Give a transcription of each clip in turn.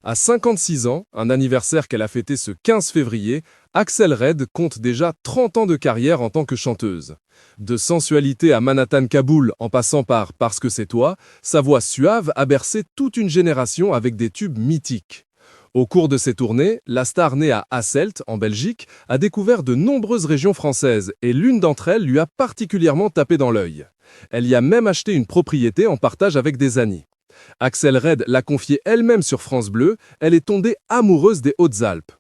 À 56 ans, un anniversaire qu'elle a fêté ce 15 février, Axel Red compte déjà 30 ans de carrière en tant que chanteuse. De sensualité à Manhattan Kaboul en passant par Parce que c'est toi, sa voix suave a bercé toute une génération avec des tubes mythiques. Au cours de ses tournées, la star née à Hasselt, en Belgique, a découvert de nombreuses régions françaises et l'une d'entre elles lui a particulièrement tapé dans l'œil. Elle y a même acheté une propriété en partage avec des amis. Axel Red l'a confié elle-même sur France Bleu, elle est tombée amoureuse des Hautes-Alpes.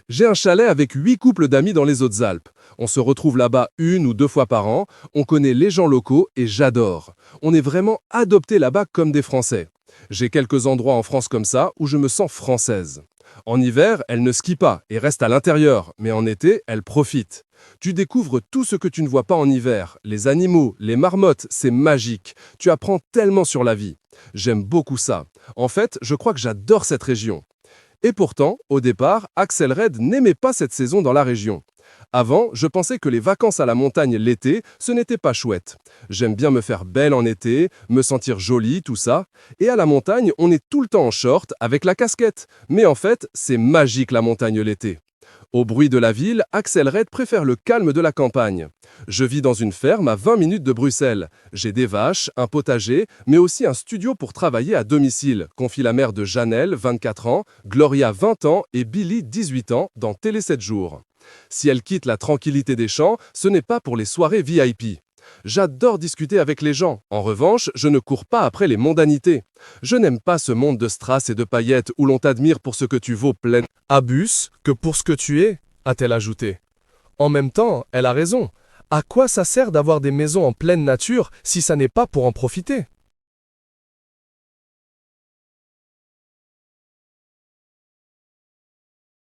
J'ai un chalet avec 8 couples d'amis dans les Hautes-Alpes. On se retrouve là-bas 1 ou 2 fois par an, on connaît les gens locaux et j'adore. On est vraiment adoptés là-bas comme des Français. J'ai quelques endroits en France comme ça où je me sens française. En hiver, elle ne skie pas et reste à l'intérieur, mais en été, elle profite. Tu découvres tout ce que tu ne vois pas en hiver. Les animaux, les marmottes, c'est magique. Tu apprends tellement sur la vie. J'aime beaucoup ça. En fait, je crois que j'adore cette région. Et pourtant, au départ, Axel Red n'aimait pas cette saison dans la région. Avant, je pensais que les vacances à la montagne l'été, ce n'était pas chouette. J'aime bien me faire belle en été, me sentir jolie, tout ça. Et à la montagne, on est tout le temps en short, avec la casquette. Mais en fait, c'est magique la montagne l'été. Au bruit de la ville, Axel Red préfère le calme de la campagne. Je vis dans une ferme à 20 minutes de Bruxelles. J'ai des vaches, un potager, mais aussi un studio pour travailler à domicile, confie la mère de Janelle, 24 ans, Gloria, 20 ans et Billy, 18 ans, dans Télé 7 jours. Si elle quitte la tranquillité des champs, ce n'est pas pour les soirées VIP. J'adore discuter avec les gens. En revanche, je ne cours pas après les mondanités. Je n'aime pas ce monde de strass et de paillettes où l'on t'admire pour ce que tu vaux plein abus que pour ce que tu es, a-t-elle ajouté. En même temps, elle a raison. À quoi ça sert d'avoir des maisons en pleine nature si ça n'est pas pour en profiter ?